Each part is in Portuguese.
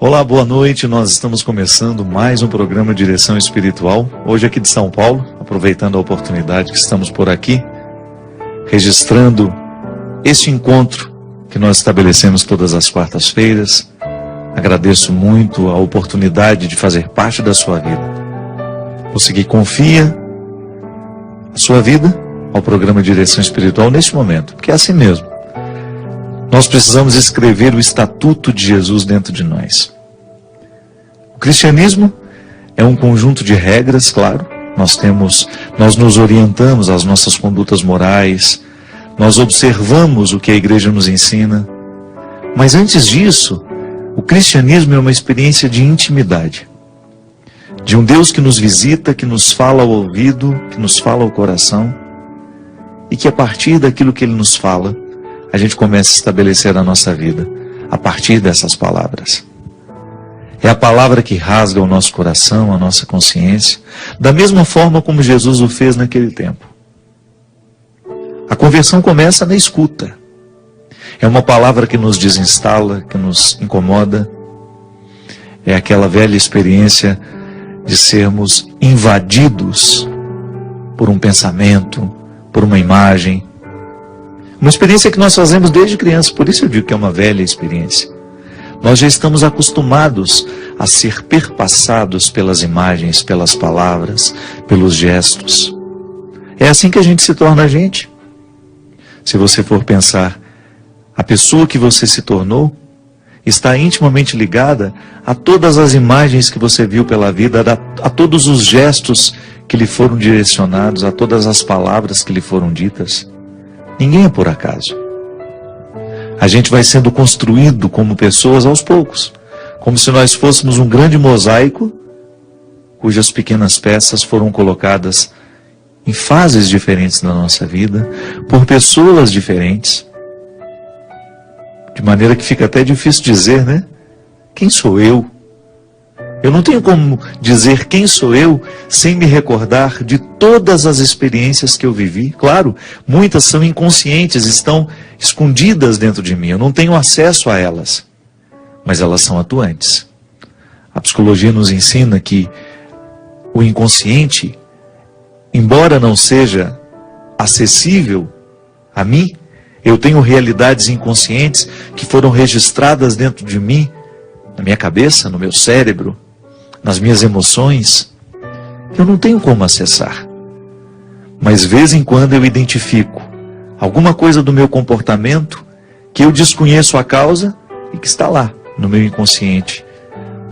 Olá, boa noite. Nós estamos começando mais um programa Direção Espiritual, hoje aqui de São Paulo, aproveitando a oportunidade que estamos por aqui, registrando este encontro que nós estabelecemos todas as quartas-feiras. Agradeço muito a oportunidade de fazer parte da sua vida. Você que confia a sua vida ao programa Direção Espiritual neste momento, porque é assim mesmo. Nós precisamos escrever o estatuto de Jesus dentro de nós. O cristianismo é um conjunto de regras, claro. Nós nos orientamos às nossas condutas morais, nós observamos o que a igreja nos ensina. Mas antes disso, o cristianismo é uma experiência de intimidade. De um Deus que nos visita, que nos fala ao ouvido, que nos fala ao coração, e que a partir daquilo que Ele nos fala, a gente começa a estabelecer a nossa vida a partir dessas palavras. É a palavra que rasga o nosso coração, a nossa consciência, da mesma forma como Jesus o fez naquele tempo. A conversão começa na escuta. É uma palavra que nos desinstala, que nos incomoda. É aquela velha experiência de sermos invadidos por um pensamento, por uma imagem. Uma experiência que nós fazemos desde criança, por isso eu digo que é uma velha experiência. Nós já estamos acostumados a ser perpassados pelas imagens, pelas palavras, pelos gestos. É assim que a gente se torna a gente. Se você for pensar, a pessoa que você se tornou está intimamente ligada a todas as imagens que você viu pela vida, a todos os gestos que lhe foram direcionados, a todas as palavras que lhe foram ditas. Ninguém é por acaso. A gente vai sendo construído como pessoas aos poucos, como se nós fôssemos um grande mosaico, cujas pequenas peças foram colocadas em fases diferentes da nossa vida, por pessoas diferentes. De maneira que fica até difícil dizer, né? Quem sou eu? Eu não tenho como dizer quem sou eu sem me recordar de todas as experiências que eu vivi. Claro, muitas são inconscientes, estão escondidas dentro de mim. Eu não tenho acesso a elas, mas elas são atuantes. A psicologia nos ensina que o inconsciente, embora não seja acessível a mim, eu tenho realidades inconscientes que foram registradas dentro de mim, na minha cabeça, no meu cérebro, nas minhas emoções, que eu não tenho como acessar. Mas, de vez em quando, eu identifico alguma coisa do meu comportamento que eu desconheço a causa e que está lá, no meu inconsciente,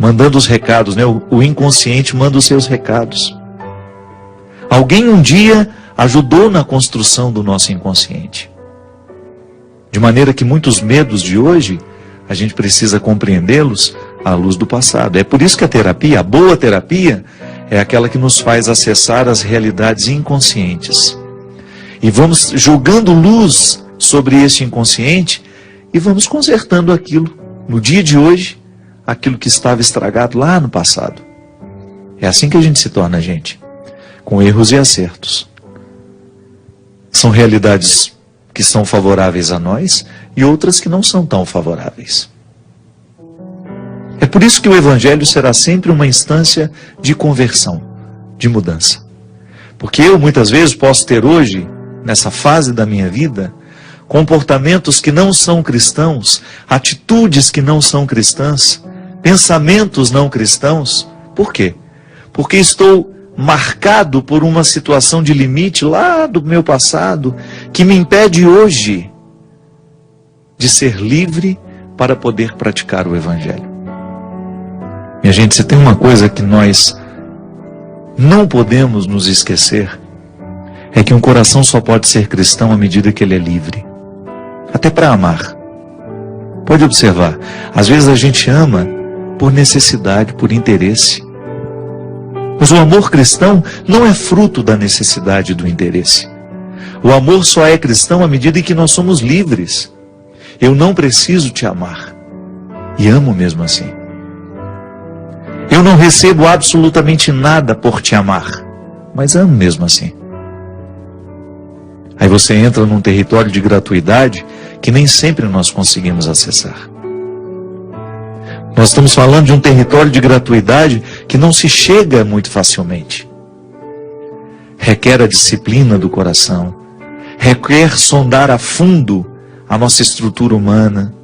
mandando os recados, né? O inconsciente manda os seus recados. Alguém um dia ajudou na construção do nosso inconsciente. De maneira que muitos medos de hoje, a gente precisa compreendê-los à luz do passado. É por isso que a terapia, a boa terapia, é aquela que nos faz acessar as realidades inconscientes. E vamos jogando luz sobre este inconsciente e vamos consertando aquilo, no dia de hoje, aquilo que estava estragado lá no passado. É assim que a gente se torna gente, com erros e acertos. São realidades que são favoráveis a nós e outras que não são tão favoráveis. É por isso que o Evangelho será sempre uma instância de conversão, de mudança. Porque eu muitas vezes posso ter hoje, nessa fase da minha vida, comportamentos que não são cristãos, atitudes que não são cristãs, pensamentos não cristãos. Por quê? Porque estou marcado por uma situação de limite lá do meu passado, que me impede hoje de ser livre para poder praticar o Evangelho. Minha gente, se tem uma coisa que nós não podemos nos esquecer, é que um coração só pode ser cristão à medida que ele é livre. Até para amar. Pode observar, às vezes a gente ama por necessidade, por interesse. Mas o amor cristão não é fruto da necessidade e do interesse. O amor só é cristão à medida em que nós somos livres. Eu não preciso te amar. E amo mesmo assim. Eu não recebo absolutamente nada por te amar. Mas amo mesmo assim. Aí você entra num território de gratuidade que nem sempre nós conseguimos acessar. Nós estamos falando de um território de gratuidade que não se chega muito facilmente. Requer a disciplina do coração, requer sondar a fundo a nossa estrutura humana,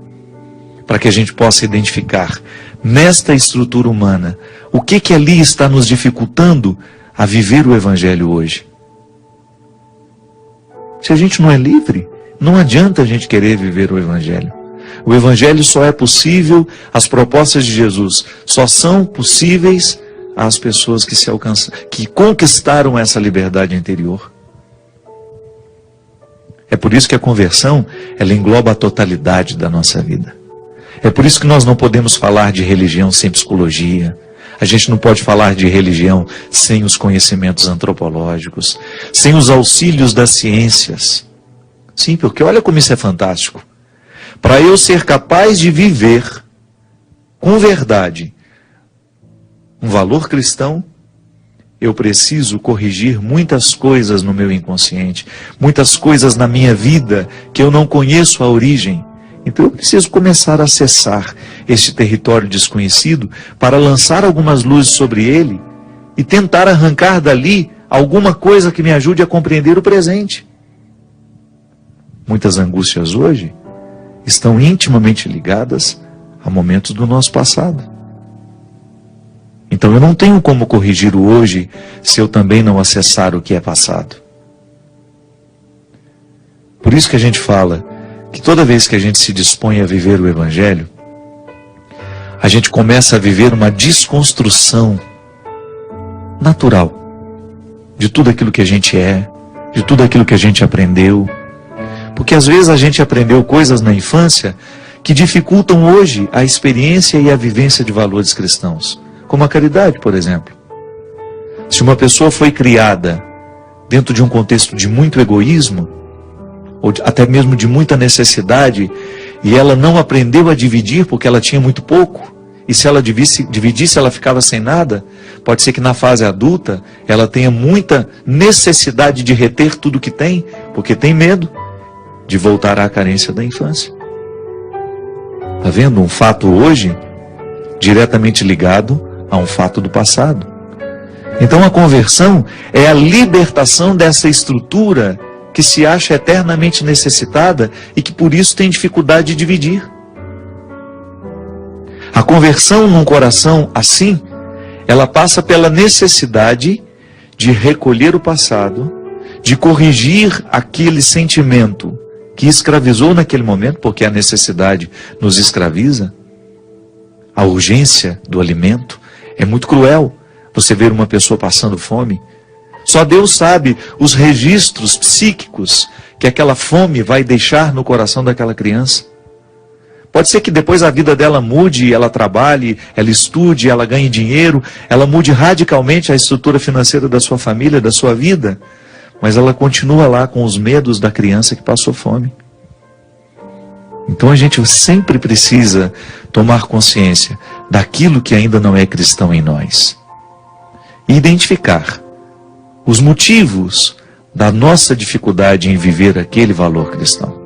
para que a gente possa identificar nesta estrutura humana o que ali está nos dificultando a viver o Evangelho hoje. Se a gente não é livre, não adianta a gente querer viver o Evangelho. O Evangelho só é possível, as propostas de Jesus só são possíveis às pessoas que se alcançam, que conquistaram essa liberdade interior. É por isso que a conversão, ela engloba a totalidade da nossa vida. É por isso que nós não podemos falar de religião sem psicologia. A gente não pode falar de religião sem os conhecimentos antropológicos, sem os auxílios das ciências. Sim, porque olha como isso é fantástico. Para eu ser capaz de viver com verdade um valor cristão, eu preciso corrigir muitas coisas no meu inconsciente, muitas coisas na minha vida que eu não conheço a origem. Então eu preciso começar a acessar este território desconhecido para lançar algumas luzes sobre ele e tentar arrancar dali alguma coisa que me ajude a compreender o presente. Muitas angústias hoje estão intimamente ligadas a momentos do nosso passado. Então eu não tenho como corrigir o hoje se eu também não acessar o que é passado. Por isso que a gente fala que toda vez que a gente se dispõe a viver o Evangelho, a gente começa a viver uma desconstrução natural de tudo aquilo que a gente é, de tudo aquilo que a gente aprendeu. Porque às vezes a gente aprendeu coisas na infância que dificultam hoje a experiência e a vivência de valores cristãos. Como a caridade, por exemplo. Se uma pessoa foi criada dentro de um contexto de muito egoísmo, ou até mesmo de muita necessidade, e ela não aprendeu a dividir porque ela tinha muito pouco, e se ela dividisse ela ficava sem nada, pode ser que na fase adulta ela tenha muita necessidade de reter tudo que tem, porque tem medo de voltar à carência da infância. Está vendo? Um fato hoje diretamente ligado a um fato do passado. Então a conversão é a libertação dessa estrutura que se acha eternamente necessitada e que por isso tem dificuldade de dividir. A conversão num coração assim, ela passa pela necessidade de recolher o passado, de corrigir aquele sentimento que escravizou naquele momento, porque a necessidade nos escraviza. A urgência do alimento é muito cruel. Você ver uma pessoa passando fome, só Deus sabe os registros psíquicos que aquela fome vai deixar no coração daquela criança. Pode ser que depois a vida dela mude, ela trabalhe, ela estude, ela ganhe dinheiro, ela mude radicalmente a estrutura financeira da sua família, da sua vida, mas ela continua lá com os medos da criança que passou fome. Então a gente sempre precisa tomar consciência daquilo que ainda não é cristão em nós. E identificar os motivos da nossa dificuldade em viver aquele valor cristão.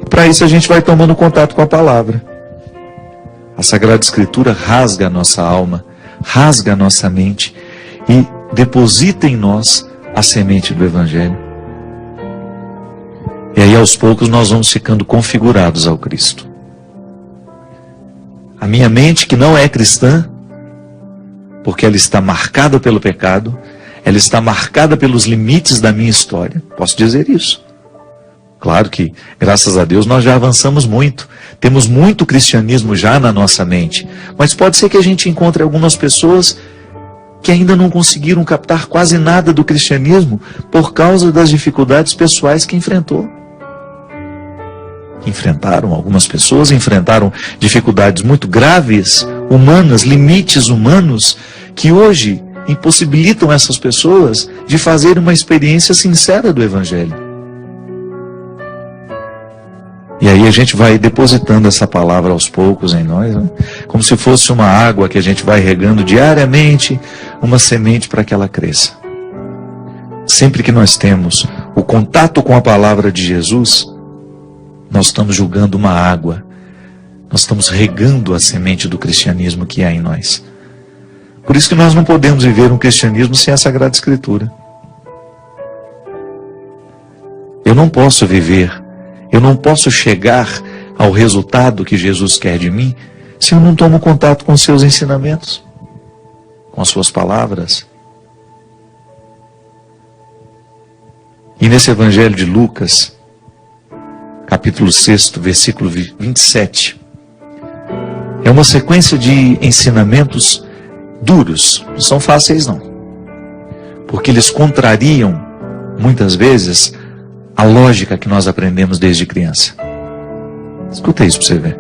Para isso a gente vai tomando contato com a palavra. A Sagrada Escritura rasga a nossa alma, rasga a nossa mente e deposita em nós a semente do Evangelho. E aí aos poucos nós vamos ficando configurados ao Cristo. A minha mente que não é cristã, porque ela está marcada pelo pecado, ela está marcada pelos limites da minha história. Posso dizer isso. Claro que, graças a Deus, nós já avançamos muito. Temos muito cristianismo já na nossa mente. Mas pode ser que a gente encontre algumas pessoas que ainda não conseguiram captar quase nada do cristianismo por causa das dificuldades pessoais que enfrentou. Algumas pessoas enfrentaram dificuldades muito graves, humanas, limites humanos, que hoje impossibilitam essas pessoas de fazer uma experiência sincera do Evangelho. E aí a gente vai depositando essa palavra aos poucos em nós, né? Como se fosse uma água que a gente vai regando diariamente, uma semente para que ela cresça. Sempre que nós temos o contato com a palavra de Jesus, nós estamos julgando uma água Nós estamos regando a semente do cristianismo que há em nós. Por isso que nós não podemos viver um cristianismo sem a Sagrada Escritura. Eu não posso viver, eu não posso chegar ao resultado que Jesus quer de mim se eu não tomo contato com os seus ensinamentos, com as suas palavras. E nesse Evangelho de Lucas, capítulo 6, versículo 27, é uma sequência de ensinamentos duros, não são fáceis não, porque eles contrariam, muitas vezes, a lógica que nós aprendemos desde criança. Escuta isso para você ver.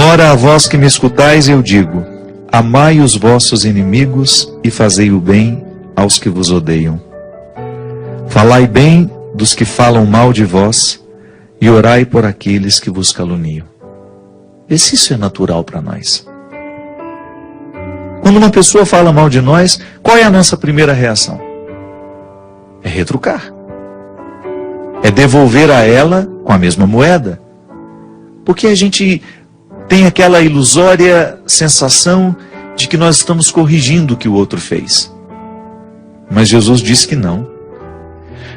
Ora, a vós que me escutais, eu digo, amai os vossos inimigos e fazei o bem aos que vos odeiam. Falai bem dos que falam mal de vós e orai por aqueles que vos caluniam. Vê se isso é natural para nós. Quando uma pessoa fala mal de nós, qual é a nossa primeira reação? É retrucar. É devolver a ela com a mesma moeda. Porque a gente tem aquela ilusória sensação de que nós estamos corrigindo o que o outro fez. Mas Jesus diz que não.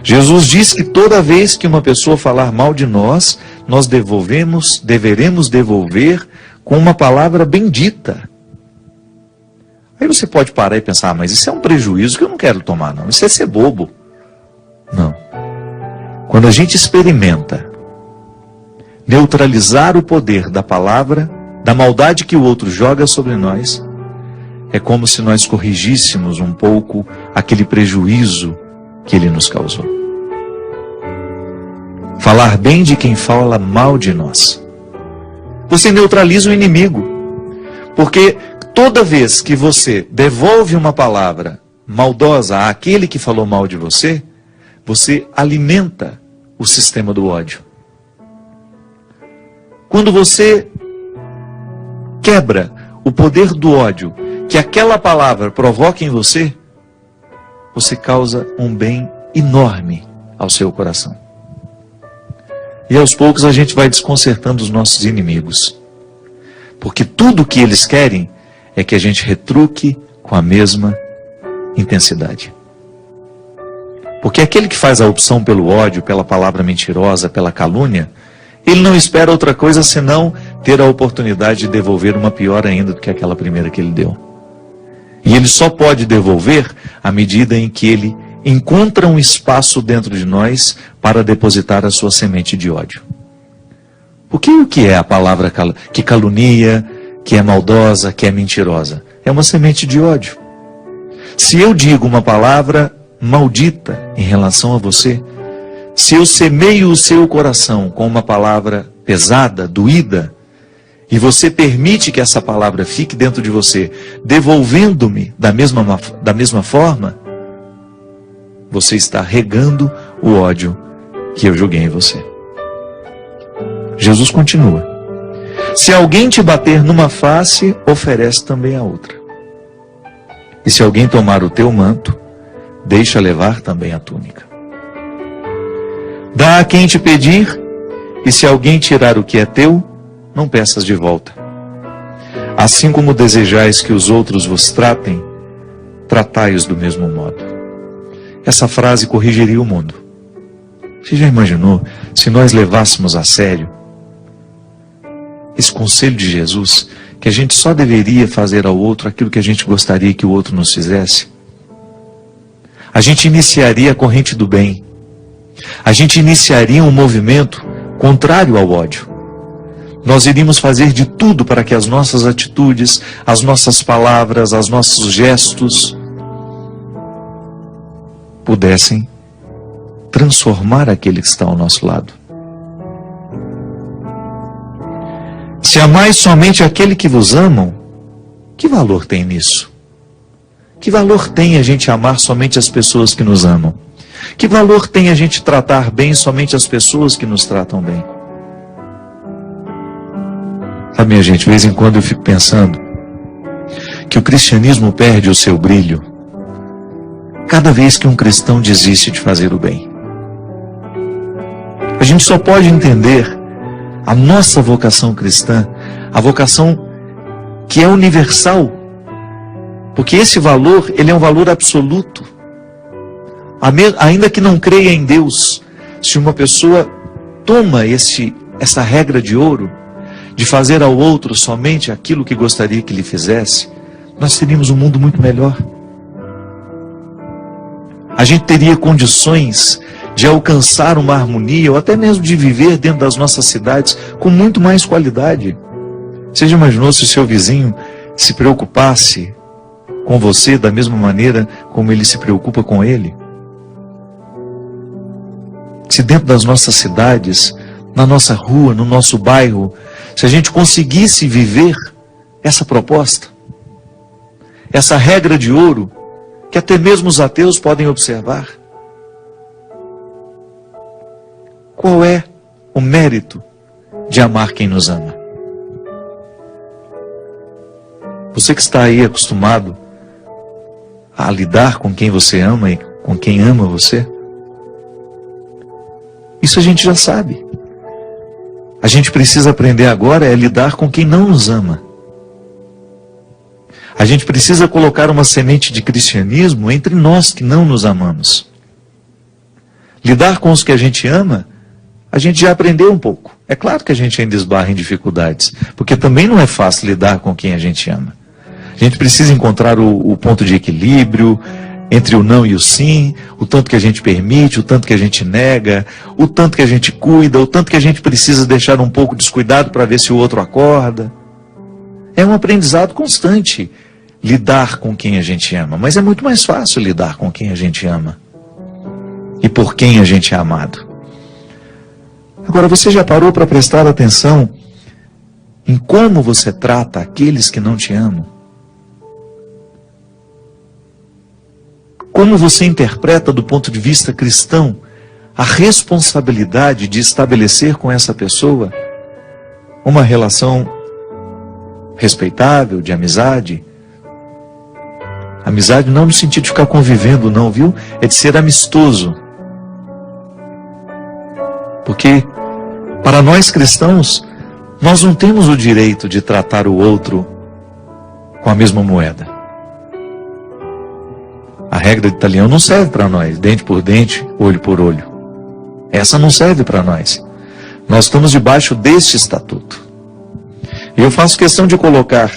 Jesus diz que toda vez que uma pessoa falar mal de nós, nós deveremos devolver com uma palavra bendita. Aí você pode parar e pensar, mas isso é um prejuízo que eu não quero tomar, não. Isso é ser bobo. Não. Quando a gente experimenta neutralizar o poder da palavra, da maldade que o outro joga sobre nós, é como se nós corrigíssemos um pouco aquele prejuízo que ele nos causou. Falar bem de quem fala mal de nós. Você neutraliza o inimigo, porque toda vez que você devolve uma palavra maldosa àquele que falou mal de você, você alimenta o sistema do ódio. Quando você quebra o poder do ódio que aquela palavra provoca em você, você causa um bem enorme ao seu coração. E aos poucos a gente vai desconcertando os nossos inimigos. Porque tudo o que eles querem é que a gente retruque com a mesma intensidade. Porque aquele que faz a opção pelo ódio, pela palavra mentirosa, pela calúnia, ele não espera outra coisa senão ter a oportunidade de devolver uma pior ainda do que aquela primeira que ele deu. E ele só pode devolver à medida em que ele encontra um espaço dentro de nós para depositar a sua semente de ódio. Porque o que é a palavra que calunia, que é maldosa, que é mentirosa? É uma semente de ódio. Se eu digo uma palavra maldita em relação a você, se eu semeio o seu coração com uma palavra pesada, doída, e você permite que essa palavra fique dentro de você, devolvendo-me da mesma forma, você está regando o ódio que eu joguei em você. Jesus continua. Se alguém te bater numa face, oferece também a outra. E se alguém tomar o teu manto, deixa levar também a túnica. Dá a quem te pedir, e se alguém tirar o que é teu, não peças de volta. Assim como desejais que os outros vos tratem, tratai-os do mesmo modo. Essa frase corrigiria o mundo. Você já imaginou se nós levássemos a sério esse conselho de Jesus, que a gente só deveria fazer ao outro aquilo que a gente gostaria que o outro nos fizesse? A gente iniciaria a corrente do bem. A gente iniciaria um movimento contrário ao ódio. Nós iríamos fazer de tudo para que as nossas atitudes, as nossas palavras, os nossos gestos pudessem transformar aquele que está ao nosso lado. Se amais somente aquele que vos amam, que valor tem nisso? Que valor tem a gente amar somente as pessoas que nos amam? Que valor tem a gente tratar bem somente as pessoas que nos tratam bem? Sabe, minha gente, de vez em quando eu fico pensando que o cristianismo perde o seu brilho cada vez que um cristão desiste de fazer o bem. A gente só pode entender a nossa vocação cristã, a vocação que é universal, porque esse valor, ele é um valor absoluto. Ainda que não creia em Deus, se uma pessoa toma essa regra de ouro, de fazer ao outro somente aquilo que gostaria que lhe fizesse, nós teríamos um mundo muito melhor. A gente teria condições de alcançar uma harmonia, ou até mesmo de viver dentro das nossas cidades com muito mais qualidade. Você já imaginou se o seu vizinho se preocupasse com você da mesma maneira como ele se preocupa com ele? Se dentro das nossas cidades, na nossa rua, no nosso bairro, se a gente conseguisse viver essa proposta, essa regra de ouro, que até mesmo os ateus podem observar. Qual é o mérito de amar quem nos ama? Você que está aí acostumado a lidar com quem você ama e com quem ama você, isso a gente já sabe. A gente precisa aprender agora a lidar com quem não nos ama. A gente precisa colocar uma semente de cristianismo entre nós que não nos amamos. Lidar com os que a gente ama, a gente já aprendeu um pouco. É claro que a gente ainda esbarra em dificuldades, porque também não é fácil lidar com quem a gente ama. A gente precisa encontrar o ponto de equilíbrio entre o não e o sim, o tanto que a gente permite, o tanto que a gente nega, o tanto que a gente cuida, o tanto que a gente precisa deixar um pouco descuidado para ver se o outro acorda. É um aprendizado constante lidar com quem a gente ama, mas é muito mais fácil lidar com quem a gente ama e por quem a gente é amado. Agora, você já parou para prestar atenção em como você trata aqueles que não te amam? Como você interpreta do ponto de vista cristão a responsabilidade de estabelecer com essa pessoa uma relação respeitável, de amizade? Amizade não no sentido de ficar convivendo, não, viu? É de ser amistoso. Porque, para nós cristãos, nós não temos o direito de tratar o outro com a mesma moeda. A regra de Italião não serve para nós, dente por dente, olho por olho. Essa não serve para nós. Nós estamos debaixo deste estatuto. E eu faço questão de colocar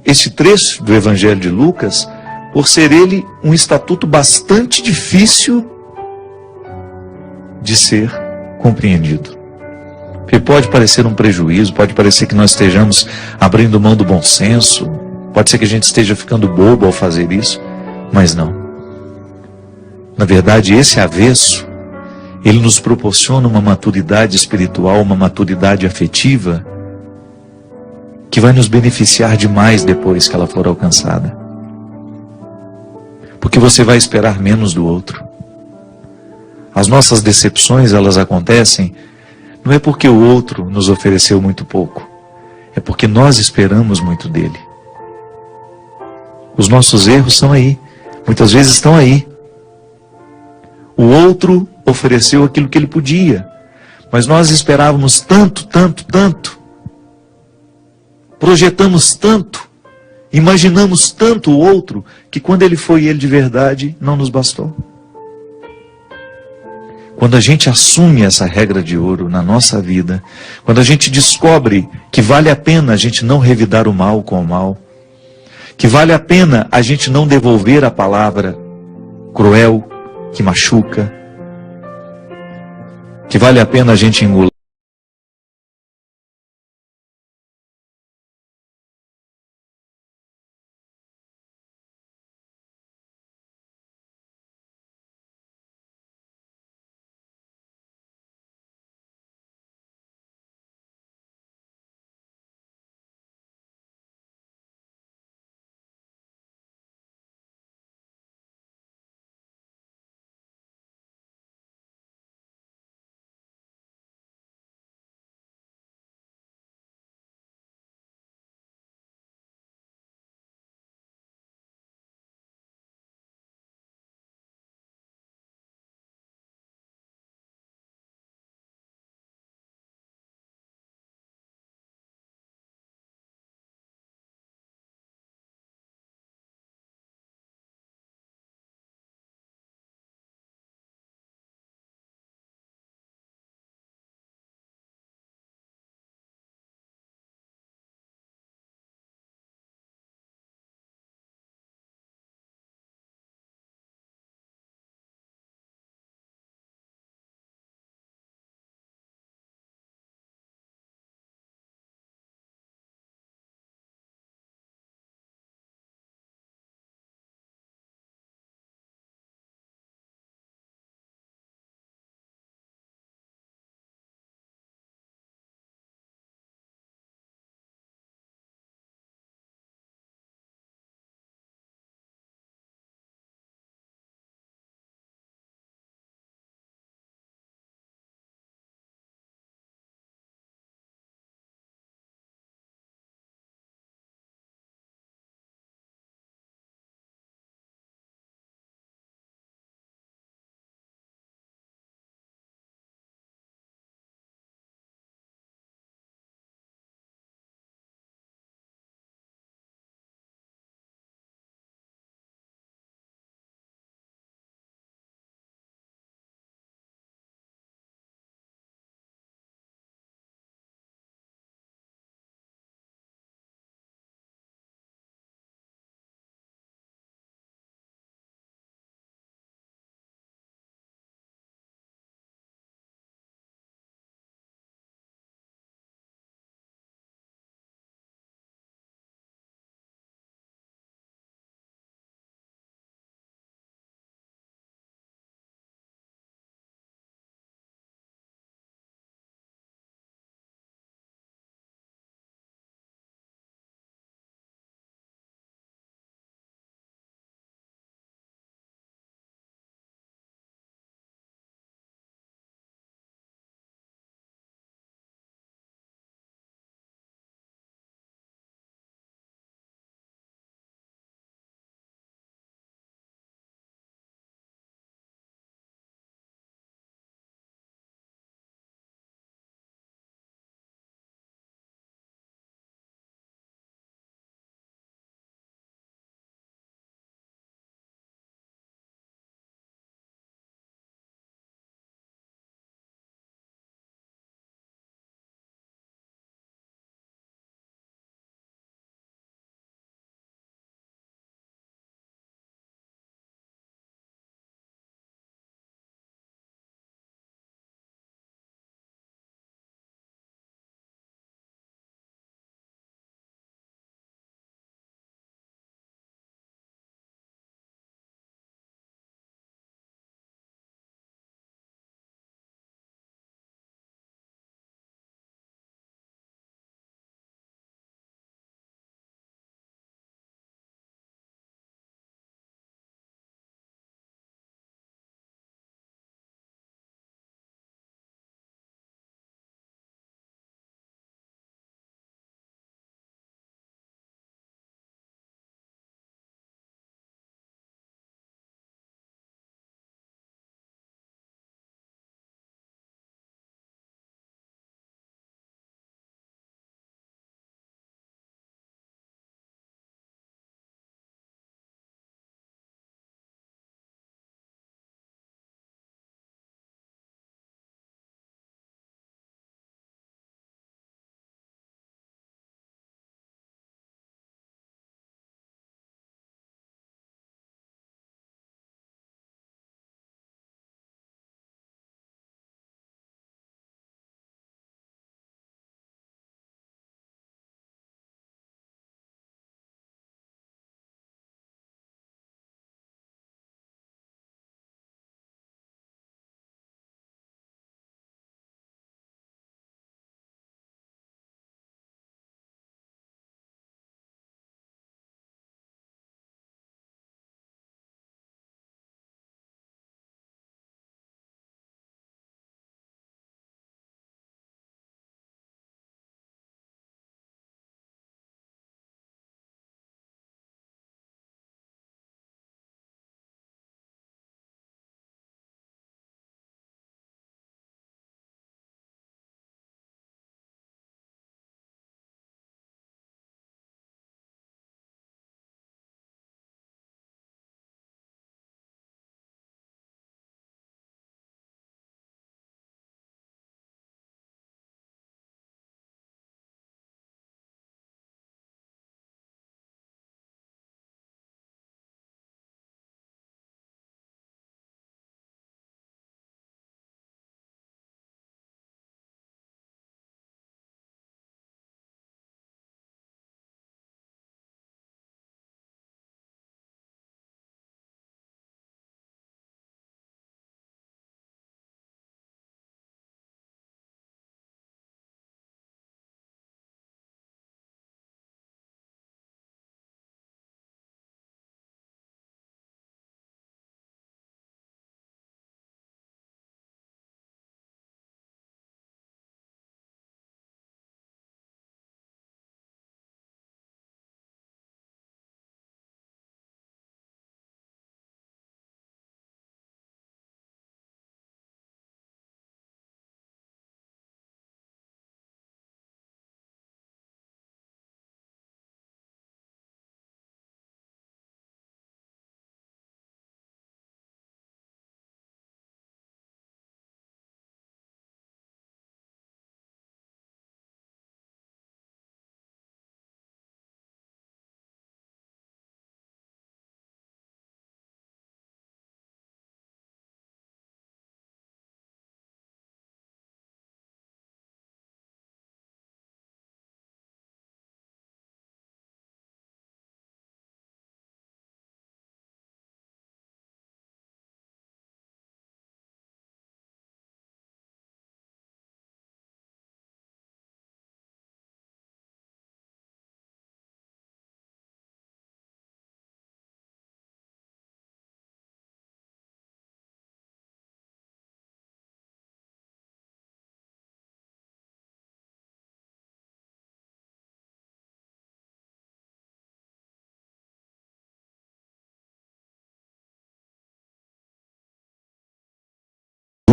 este trecho do Evangelho de Lucas, por ser ele um estatuto bastante difícil de ser compreendido. Porque pode parecer um prejuízo, pode parecer que nós estejamos abrindo mão do bom senso, pode ser que a gente esteja ficando bobo ao fazer isso, mas não. Na verdade, esse avesso, ele nos proporciona uma maturidade espiritual, uma maturidade afetiva, que vai nos beneficiar demais depois que ela for alcançada. Porque você vai esperar menos do outro. As nossas decepções, elas acontecem, não é porque o outro nos ofereceu muito pouco, é porque nós esperamos muito dele. Os nossos erros são aí, muitas vezes estão aí. O outro ofereceu aquilo que ele podia, mas nós esperávamos tanto, tanto, tanto. Projetamos tanto, imaginamos tanto o outro, que quando ele foi ele de verdade, não nos bastou. Quando a gente assume essa regra de ouro na nossa vida, quando a gente descobre que vale a pena a gente não revidar o mal com o mal, que vale a pena a gente não devolver a palavra cruel, que machuca, que vale a pena a gente engolir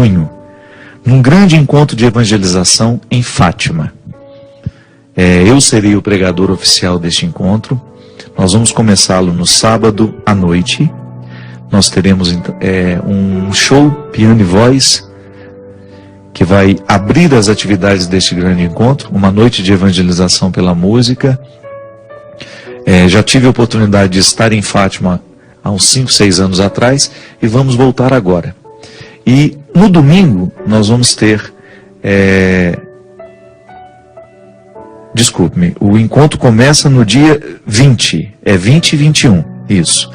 junho, num grande encontro de evangelização em Fátima. Eu serei o pregador oficial deste encontro. Nós vamos começá-lo no sábado à noite. Nós teremos um show, piano e voz, que vai abrir as atividades deste grande encontro, uma noite de evangelização pela música. Já tive a oportunidade de estar em Fátima há uns 5, 6 anos atrás, e vamos voltar agora. E no domingo nós vamos ter... Desculpe-me, o encontro começa no dia 20, 20 e 21, isso.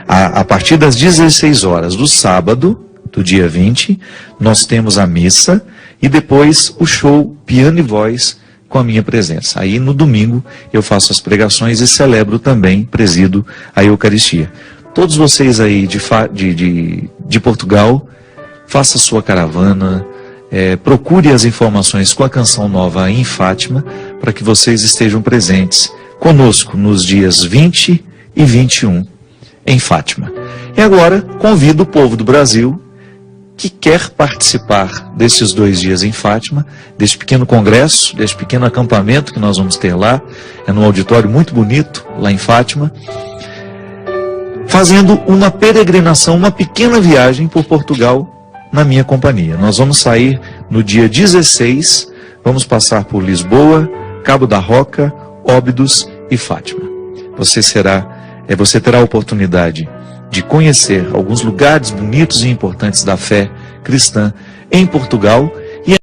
A partir das 16 horas do sábado, do dia 20, nós temos a missa e depois o show Piano e Voz com a minha presença. Aí no domingo eu faço as pregações e celebro também, presido a Eucaristia. Todos vocês aí de Portugal, faça sua caravana, procure as informações com a Canção Nova em Fátima, para que vocês estejam presentes conosco nos dias 20 e 21 em Fátima. E agora convido o povo do Brasil que quer participar desses 2 dias em Fátima, deste pequeno congresso, deste pequeno acampamento que nós vamos ter lá, num auditório muito bonito lá em Fátima, fazendo uma peregrinação, uma pequena viagem por Portugal na minha companhia. Nós vamos sair no dia 16, vamos passar por Lisboa, Cabo da Roca, Óbidos e Fátima. Você terá a oportunidade de conhecer alguns lugares bonitos e importantes da fé cristã em Portugal e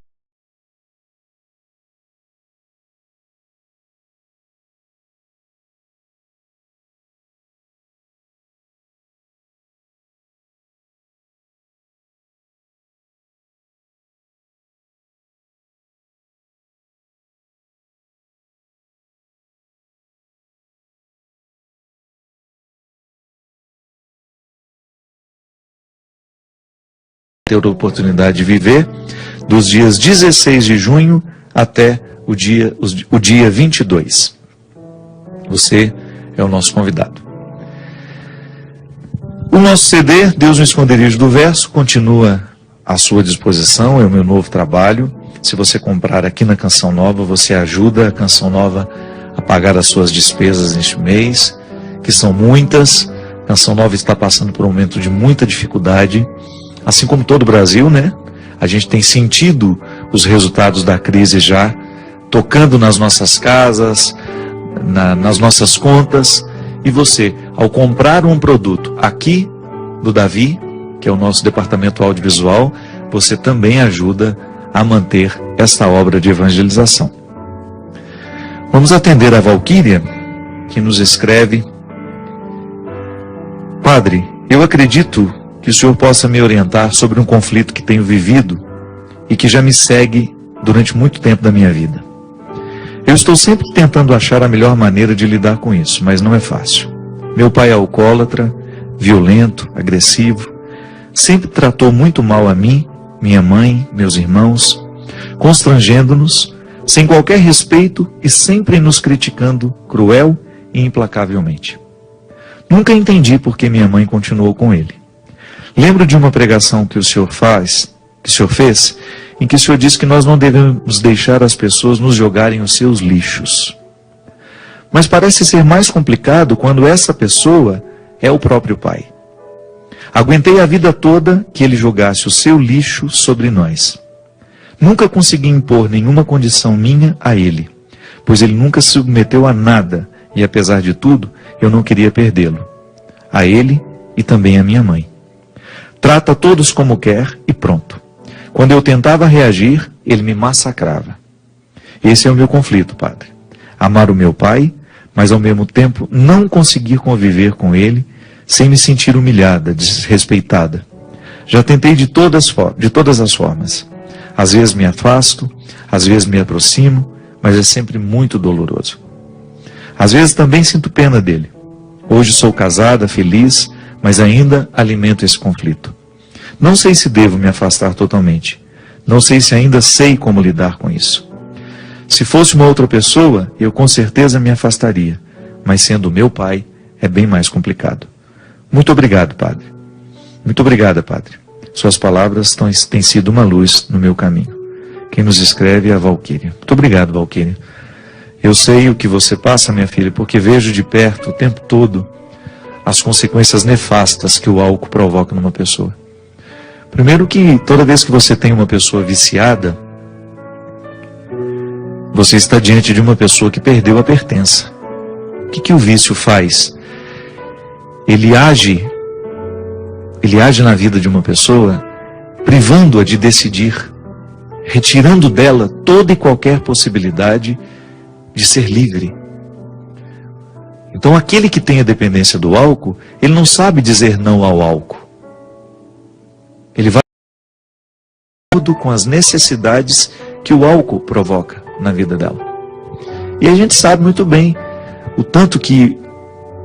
ter a oportunidade de viver dos dias 16 de junho até o dia 22. Você é o nosso convidado. O nosso CD, Deus no Esconderijo do Verso, continua à sua disposição, é o meu novo trabalho. Se você comprar aqui na Canção Nova, você ajuda a Canção Nova a pagar as suas despesas neste mês, que são muitas. A Canção Nova está passando por um momento de muita dificuldade, assim como todo o Brasil, né? A gente tem sentido os resultados da crise já tocando nas nossas casas, nas nossas contas. E você, ao comprar um produto aqui do Davi, que é o nosso departamento audiovisual, você também ajuda a manter esta obra de evangelização. Vamos atender a Valquíria, que nos escreve: Padre, eu acredito que o Senhor possa me orientar sobre um conflito que tenho vivido e que já me segue durante muito tempo da minha vida. Eu estou sempre tentando achar a melhor maneira de lidar com isso, mas não é fácil. Meu pai é alcoólatra, violento, agressivo, sempre tratou muito mal a mim, minha mãe, meus irmãos, constrangendo-nos, sem qualquer respeito e sempre nos criticando cruel e implacavelmente. Nunca entendi por que minha mãe continuou com ele. Lembro de uma pregação que o Senhor fez, em que o Senhor disse que nós não devemos deixar as pessoas nos jogarem os seus lixos. Mas parece ser mais complicado quando essa pessoa é o próprio pai. Aguentei a vida toda que ele jogasse o seu lixo sobre nós. Nunca consegui impor nenhuma condição minha a ele, pois ele nunca se submeteu a nada e, apesar de tudo, eu não queria perdê-lo. A ele e também a minha mãe. Trata todos como quer e pronto. Quando eu tentava reagir, ele me massacrava. Esse é o meu conflito, Padre. Amar o meu pai, mas ao mesmo tempo não conseguir conviver com ele sem me sentir humilhada, desrespeitada. Já tentei de todas as formas. Às vezes me afasto, às vezes me aproximo, mas é sempre muito doloroso. Às vezes também sinto pena dele. Hoje sou casada, feliz, mas ainda alimento esse conflito. Não sei se devo me afastar totalmente. Não sei se ainda sei como lidar com isso. Se fosse uma outra pessoa, eu com certeza me afastaria. Mas sendo meu pai, é bem mais complicado. Muito obrigado, Padre. Muito obrigada, Padre. Suas palavras têm sido uma luz no meu caminho. Quem nos escreve é a Valquíria. Muito obrigado, Valquíria. Eu sei o que você passa, minha filha, porque vejo de perto o tempo todo as consequências nefastas que o álcool provoca numa pessoa. Primeiro que toda vez que você tem uma pessoa viciada, você está diante de uma pessoa que perdeu a pertença. O que o vício faz? Ele age na vida de uma pessoa, privando-a de decidir, retirando dela toda e qualquer possibilidade de ser livre. Então aquele que tem a dependência do álcool, ele não sabe dizer não ao álcool. Ele vai com as necessidades que o álcool provoca na vida dela. E a gente sabe muito bem o tanto que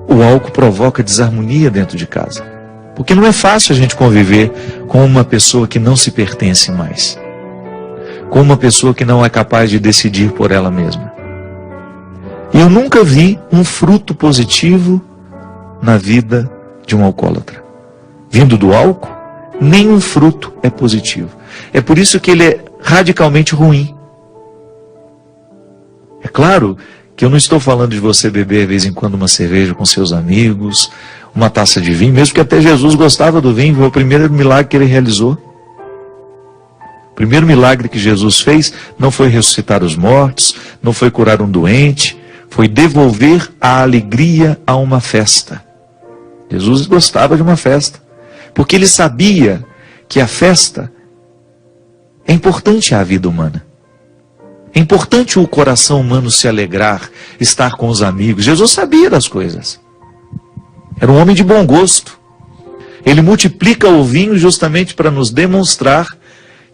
o álcool provoca desarmonia dentro de casa. Porque não é fácil a gente conviver com uma pessoa que não se pertence mais. Com uma pessoa que não é capaz de decidir por ela mesma. E eu nunca vi um fruto positivo na vida de um alcoólatra. Vindo do álcool, nenhum fruto é positivo. É por isso que ele é radicalmente ruim. É claro que eu não estou falando de você beber de vez em quando uma cerveja com seus amigos, uma taça de vinho, mesmo que até Jesus gostava do vinho, foi o primeiro milagre que ele realizou. O primeiro milagre que Jesus fez não foi ressuscitar os mortos, não foi curar um doente, foi devolver a alegria a uma festa. Jesus gostava de uma festa, porque ele sabia que a festa é importante à vida humana. É importante o coração humano se alegrar, estar com os amigos. Jesus sabia das coisas. Era um homem de bom gosto. Ele multiplica o vinho justamente para nos demonstrar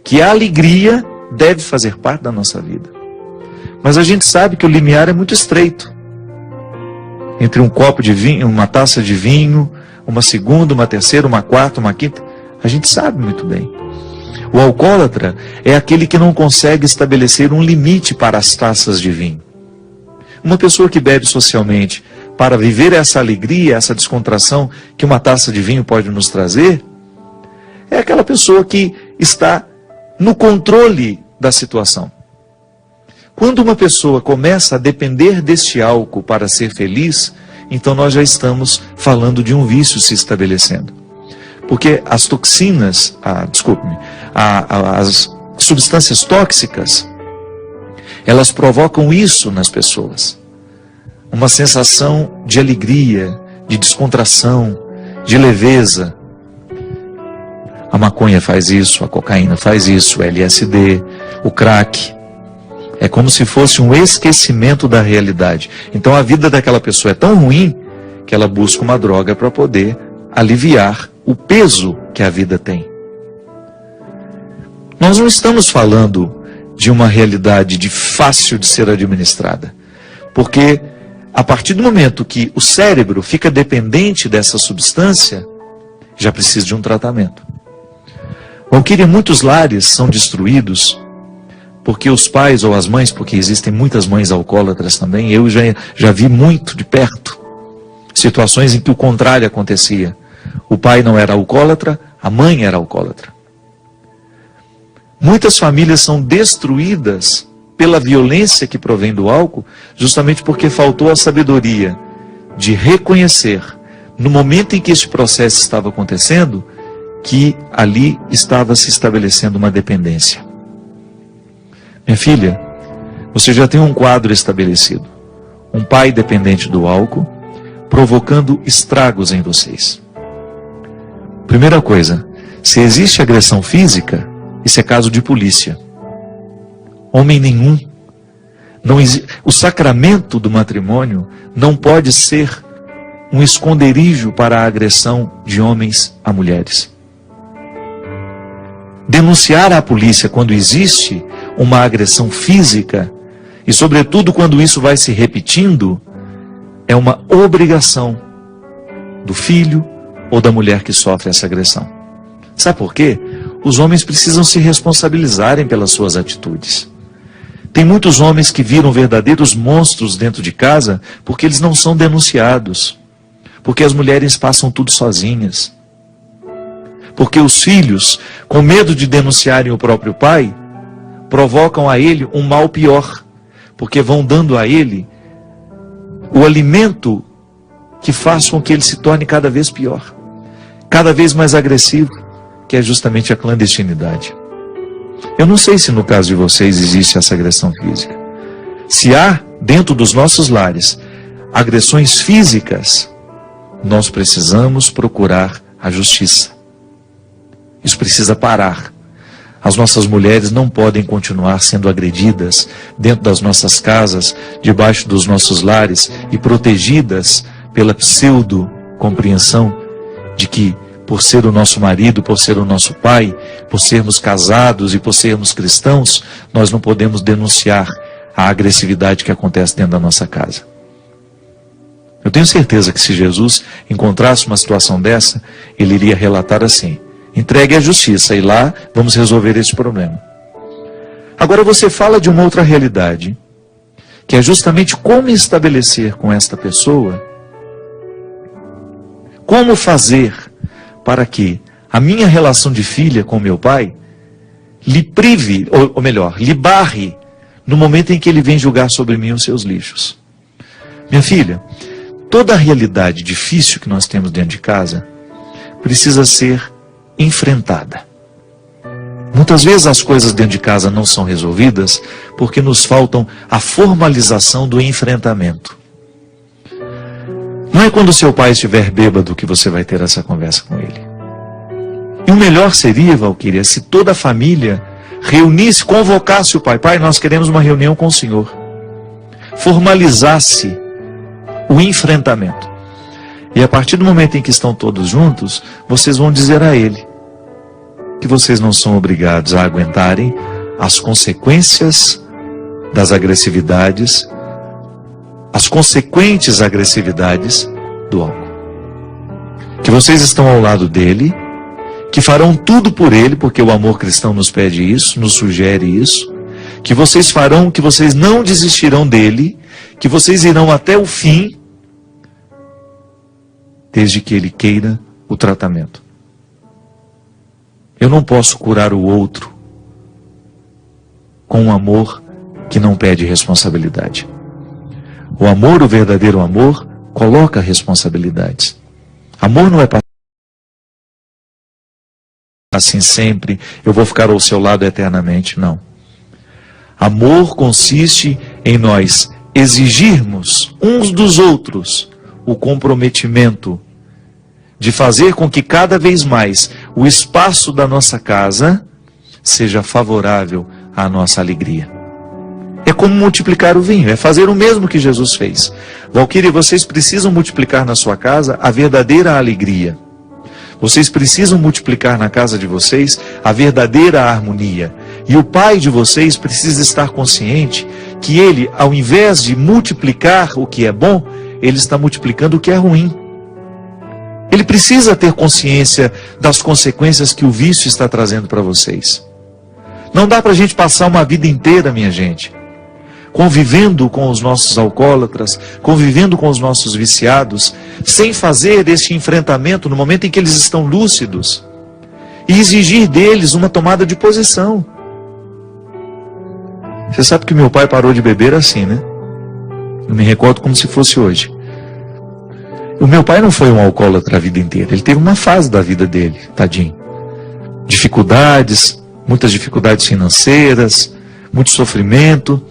que a alegria deve fazer parte da nossa vida. Mas a gente sabe que o limiar é muito estreito. Entre um copo de vinho, uma taça de vinho, uma segunda, uma terceira, uma quarta, uma quinta, a gente sabe muito bem. O alcoólatra é aquele que não consegue estabelecer um limite para as taças de vinho. Uma pessoa que bebe socialmente para viver essa alegria, essa descontração que uma taça de vinho pode nos trazer, é aquela pessoa que está no controle da situação. Quando uma pessoa começa a depender deste álcool para ser feliz, então nós já estamos falando de um vício se estabelecendo. Porque as toxinas, as substâncias tóxicas, elas provocam isso nas pessoas. Uma sensação de alegria, de descontração, de leveza. A maconha faz isso, a cocaína faz isso, o LSD, o crack. É como se fosse um esquecimento da realidade. Então a vida daquela pessoa é tão ruim que ela busca uma droga para poder aliviar o peso que a vida tem. Nós não estamos falando de uma realidade fácil de ser administrada. Porque a partir do momento que o cérebro fica dependente dessa substância, já precisa de um tratamento. Valquíria, muitos lares são destruídos porque os pais ou as mães, porque existem muitas mães alcoólatras também, eu já vi muito de perto situações em que o contrário acontecia. O pai não era alcoólatra, a mãe era alcoólatra. Muitas famílias são destruídas pela violência que provém do álcool, justamente porque faltou a sabedoria de reconhecer, no momento em que este processo estava acontecendo, que ali estava se estabelecendo uma dependência. Minha filha, você já tem um quadro estabelecido. Um pai dependente do álcool, provocando estragos em vocês. Primeira coisa, se existe agressão física, isso é caso de polícia. Homem nenhum. O sacramento do matrimônio não pode ser um esconderijo para a agressão de homens a mulheres. Denunciar à polícia quando existe uma agressão física, e sobretudo quando isso vai se repetindo, é uma obrigação do filho ou da mulher que sofre essa agressão. Sabe por quê? Os homens precisam se responsabilizarem pelas suas atitudes. Tem muitos homens que viram verdadeiros monstros dentro de casa porque eles não são denunciados. Porque as mulheres passam tudo sozinhas. Porque os filhos, com medo de denunciarem o próprio pai, provocam a ele um mal pior, porque vão dando a ele o alimento que faz com que ele se torne cada vez pior, cada vez mais agressivo, que é justamente a clandestinidade. Eu não sei se no caso de vocês existe essa agressão física. Se há, dentro dos nossos lares, agressões físicas, nós precisamos procurar a justiça. Isso precisa parar. As nossas mulheres não podem continuar sendo agredidas dentro das nossas casas, debaixo dos nossos lares e protegidas pela pseudo-compreensão de que, por ser o nosso marido, por ser o nosso pai, por sermos casados e por sermos cristãos, nós não podemos denunciar a agressividade que acontece dentro da nossa casa. Eu tenho certeza que se Jesus encontrasse uma situação dessa, ele iria relatar assim: entregue à justiça e lá vamos resolver esse problema. Agora você fala de uma outra realidade, que é justamente como estabelecer com esta pessoa, como fazer para que a minha relação de filha com meu pai lhe prive, ou melhor, lhe barre no momento em que ele vem julgar sobre mim os seus lixos. Minha filha, toda a realidade difícil que nós temos dentro de casa precisa ser enfrentada. Muitas vezes as coisas dentro de casa não são resolvidas porque nos faltam a formalização do enfrentamento. Não é quando seu pai estiver bêbado que você vai ter essa conversa com ele. E o melhor seria, Valquíria, se toda a família reunisse, convocasse o pai. Pai, nós queremos uma reunião com o Senhor. Formalizasse o enfrentamento. E a partir do momento em que estão todos juntos, vocês vão dizer a ele que vocês não são obrigados a aguentarem as consequências das agressividades, as consequentes agressividades do álcool. Que vocês estão ao lado dele, que farão tudo por ele, porque o amor cristão nos pede isso, nos sugere isso, que vocês farão, que vocês não desistirão dele, que vocês irão até o fim, desde que ele queira o tratamento. Eu não posso curar o outro com um amor que não pede responsabilidade. O amor, o verdadeiro amor, coloca responsabilidades. Amor não é para assim sempre, eu vou ficar ao seu lado eternamente, não. Amor consiste em nós exigirmos uns dos outros o comprometimento de fazer com que cada vez mais o espaço da nossa casa seja favorável à nossa alegria. É como multiplicar o vinho, é fazer o mesmo que Jesus fez. Valquíria, vocês precisam multiplicar na sua casa a verdadeira alegria. Vocês precisam multiplicar na casa de vocês a verdadeira harmonia. E o pai de vocês precisa estar consciente que ele, ao invés de multiplicar o que é bom, ele está multiplicando o que é ruim. Ele precisa ter consciência das consequências que o vício está trazendo para vocês. Não dá para a gente passar uma vida inteira, minha gente, convivendo com os nossos alcoólatras, convivendo com os nossos viciados, sem fazer este enfrentamento no momento em que eles estão lúcidos e exigir deles uma tomada de posição. Você sabe que meu pai parou de beber assim, né? Eu me recordo como se fosse hoje. O meu pai não foi um alcoólatra a vida inteira. Ele teve uma fase da vida dele, tadinho. Dificuldades, muitas dificuldades financeiras, muito sofrimento.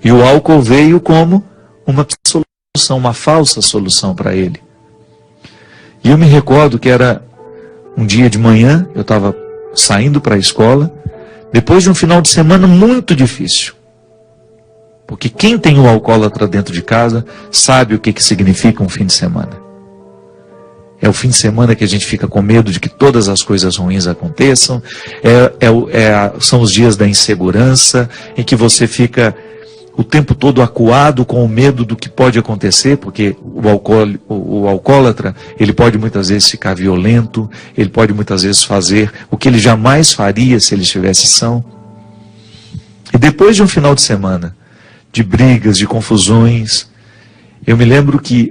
E o álcool veio como uma solução, uma falsa solução para ele. E eu me recordo que era um dia de manhã, eu estava saindo para a escola, depois de um final de semana muito difícil. Porque quem tem o alcoólatra dentro de casa sabe o que significa um fim de semana. É o fim de semana que a gente fica com medo de que todas as coisas ruins aconteçam. São os dias da insegurança, em que você fica o tempo todo acuado com o medo do que pode acontecer, porque o alcoólatra, ele pode muitas vezes ficar violento, ele pode muitas vezes fazer o que ele jamais faria se ele estivesse são. E depois de um final de semana, de brigas, de confusões, eu me lembro que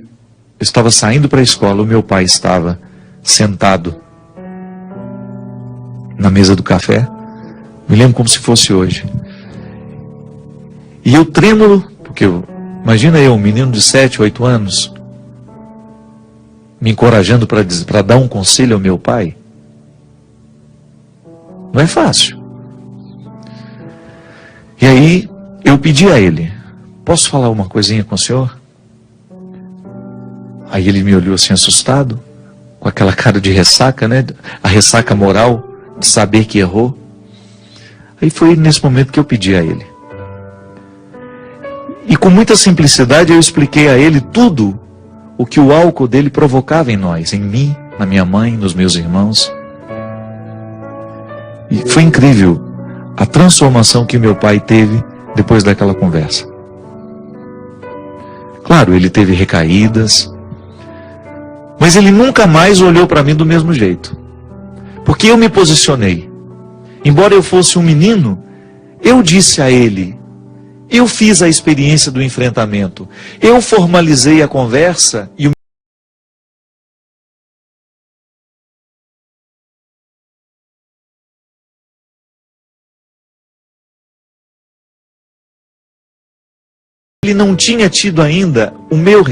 eu estava saindo para a escola, o meu pai estava sentado na mesa do café. Me lembro como se fosse hoje. E eu trêmulo, porque imagina eu, um menino de 7, 8 anos, me encorajando para dar um conselho ao meu pai. Não é fácil. E aí eu pedi a ele: posso falar uma coisinha com o senhor? Aí ele me olhou assim assustado, com aquela cara de ressaca, né? A ressaca moral de saber que errou. Aí foi nesse momento que eu pedi a ele. E com muita simplicidade eu expliquei a ele tudo o que o álcool dele provocava em nós, em mim, na minha mãe, nos meus irmãos. E foi incrível a transformação que meu pai teve depois daquela conversa. Claro, ele teve recaídas, mas ele nunca mais olhou para mim do mesmo jeito. Porque eu me posicionei. Embora eu fosse um menino, eu disse a ele, eu fiz a experiência do enfrentamento, eu formalizei a conversa e ele não tinha tido ainda o meu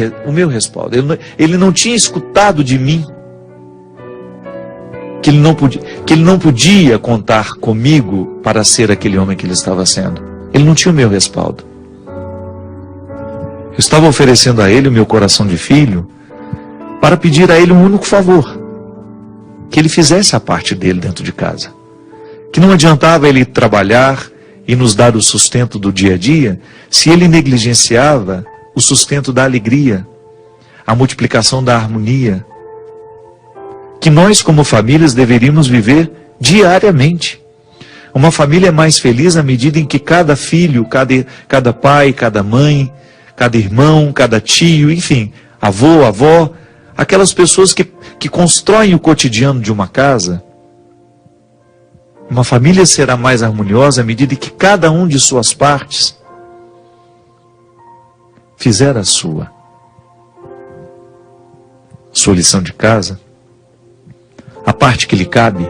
respaldo, ele não tinha escutado de mim que ele não podia contar comigo para ser aquele homem que ele estava sendo. Ele não tinha o meu respaldo. Eu estava oferecendo a ele o meu coração de filho para pedir a ele um único favor: que ele fizesse a parte dele dentro de casa. Que não adiantava ele trabalhar e nos dar o sustento do dia a dia se ele negligenciava o sustento da alegria, a multiplicação da harmonia, que nós como famílias deveríamos viver diariamente. Uma família é mais feliz à medida em que cada filho, cada pai, cada mãe, cada irmão, cada tio, enfim, avô, avó, aquelas pessoas que constroem o cotidiano de uma casa. Uma família será mais harmoniosa à medida que cada um de suas partes fizer a sua lição de casa, a parte que lhe cabe.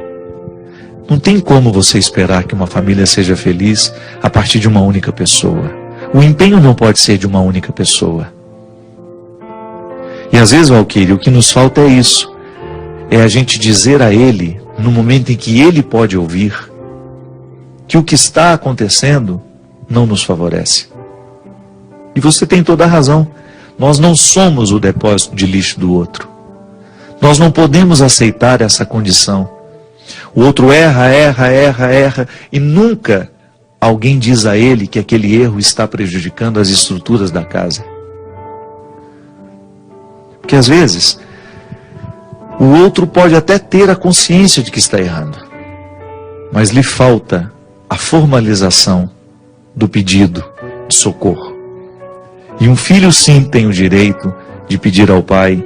Não tem como você esperar que uma família seja feliz a partir de uma única pessoa. O empenho não pode ser de uma única pessoa. E às vezes, Valquíria, o que nos falta é isso. É a gente dizer a ele, no momento em que ele pode ouvir, que o que está acontecendo não nos favorece. E você tem toda a razão. Nós não somos o depósito de lixo do outro. Nós não podemos aceitar essa condição. O outro erra, e nunca alguém diz a ele que aquele erro está prejudicando as estruturas da casa. Porque às vezes, o outro pode até ter a consciência de que está errando, mas lhe falta a formalização do pedido de socorro. E um filho sim tem o direito de pedir ao pai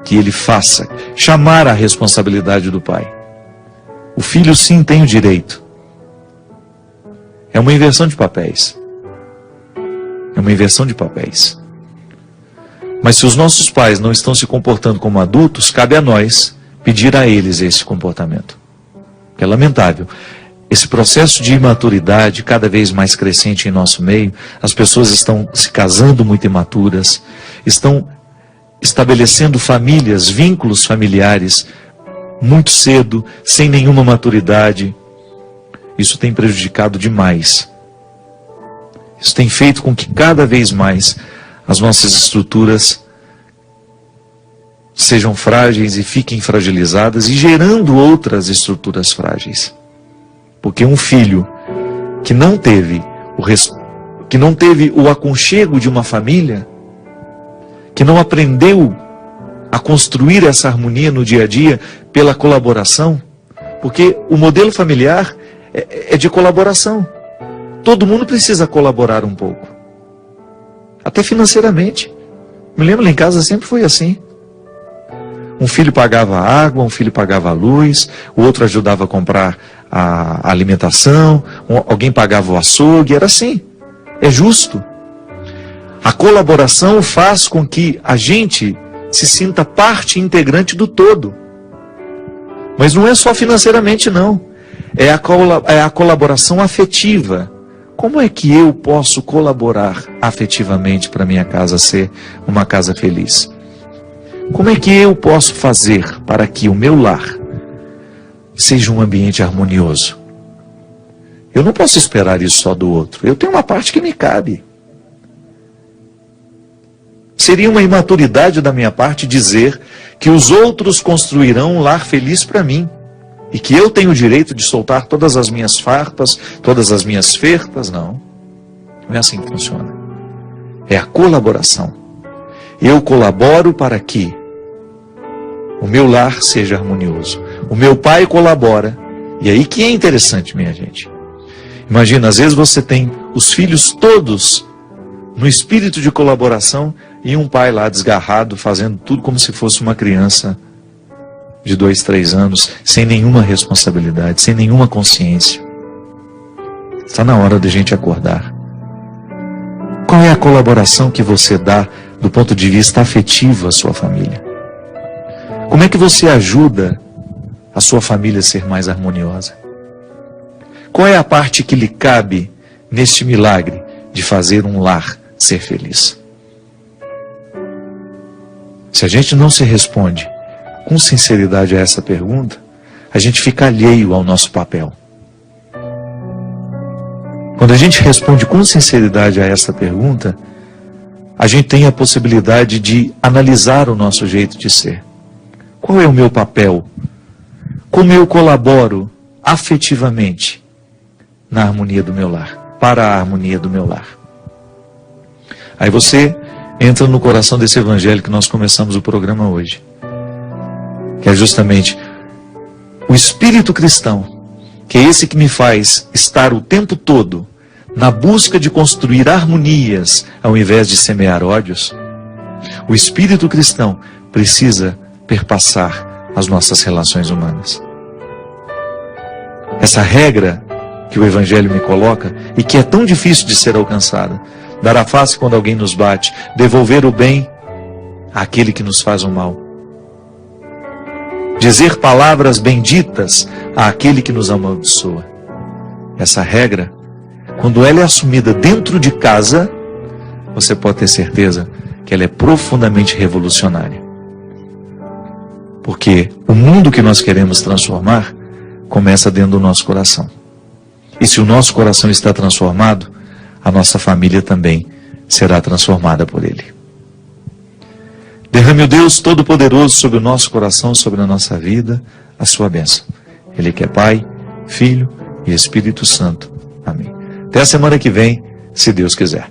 que ele faça, chamar a responsabilidade do pai. O filho sim tem o direito. É uma inversão de papéis. É uma inversão de papéis. Mas se os nossos pais não estão se comportando como adultos, cabe a nós pedir a eles esse comportamento. É lamentável. Esse processo de imaturidade cada vez mais crescente em nosso meio, as pessoas estão se casando muito imaturas, estão estabelecendo famílias, vínculos familiares muito cedo, sem nenhuma maturidade. Isso tem prejudicado demais. Isso tem feito com que cada vez mais as nossas estruturas sejam frágeis e fiquem fragilizadas e gerando outras estruturas frágeis. Porque um filho que não teve o aconchego de uma família, que não aprendeu a construir essa harmonia no dia a dia pela colaboração, porque o modelo familiar é de colaboração. Todo mundo precisa colaborar um pouco, até financeiramente. Me lembro, lá em casa sempre foi assim. Um filho pagava a água, um filho pagava a luz, o outro ajudava a comprar a alimentação, alguém pagava o açougue, era assim. É justo. A colaboração faz com que a gente se sinta parte integrante do todo. Mas não é só financeiramente, não. É a colaboração afetiva. Como é que eu posso colaborar afetivamente para minha casa ser uma casa feliz? Como é que eu posso fazer para que o meu lar seja um ambiente harmonioso? Eu não posso esperar isso só do outro. Eu tenho uma parte que me cabe. Seria uma imaturidade da minha parte dizer que os outros construirão um lar feliz para mim. E que eu tenho o direito de soltar todas as minhas farpas, todas as minhas fertas. Não. Não é assim que funciona. É a colaboração. Eu colaboro para que o meu lar seja harmonioso. O meu pai colabora. E aí que é interessante, minha gente. Imagina, às vezes você tem os filhos todos no espírito de colaboração e um pai lá desgarrado, fazendo tudo como se fosse uma criança de 2, 3 anos, sem nenhuma responsabilidade, sem nenhuma consciência. Está na hora de a gente acordar. Qual é a colaboração que você dá do ponto de vista afetivo à sua família? Como é que você ajuda a sua família a ser mais harmoniosa? Qual é a parte que lhe cabe neste milagre de fazer um lar ser feliz? Se a gente não se responde com sinceridade a essa pergunta, a gente fica alheio ao nosso papel. Quando a gente responde com sinceridade a essa pergunta, a gente tem a possibilidade de analisar o nosso jeito de ser. Qual é o meu papel? Como eu colaboro afetivamente na harmonia do meu lar, para a harmonia do meu lar? Aí você entra no coração desse evangelho que nós começamos o programa hoje, que é justamente o espírito cristão, que é esse que me faz estar o tempo todo na busca de construir harmonias ao invés de semear ódios. O espírito cristão precisa perpassar as nossas relações humanas. Essa regra que o evangelho me coloca e que é tão difícil de ser alcançada: dar a face quando alguém nos bate, devolver o bem àquele que nos faz o mal, dizer palavras benditas àquele que nos amaldiçoa. Essa regra, quando ela é assumida dentro de casa, você pode ter certeza que ela é profundamente revolucionária. Porque o mundo que nós queremos transformar começa dentro do nosso coração. E se o nosso coração está transformado, a nossa família também será transformada por ele. Derrame o Deus Todo-Poderoso sobre o nosso coração, sobre a nossa vida, a sua bênção. Ele que é Pai, Filho e Espírito Santo. Amém. Até a semana que vem, se Deus quiser.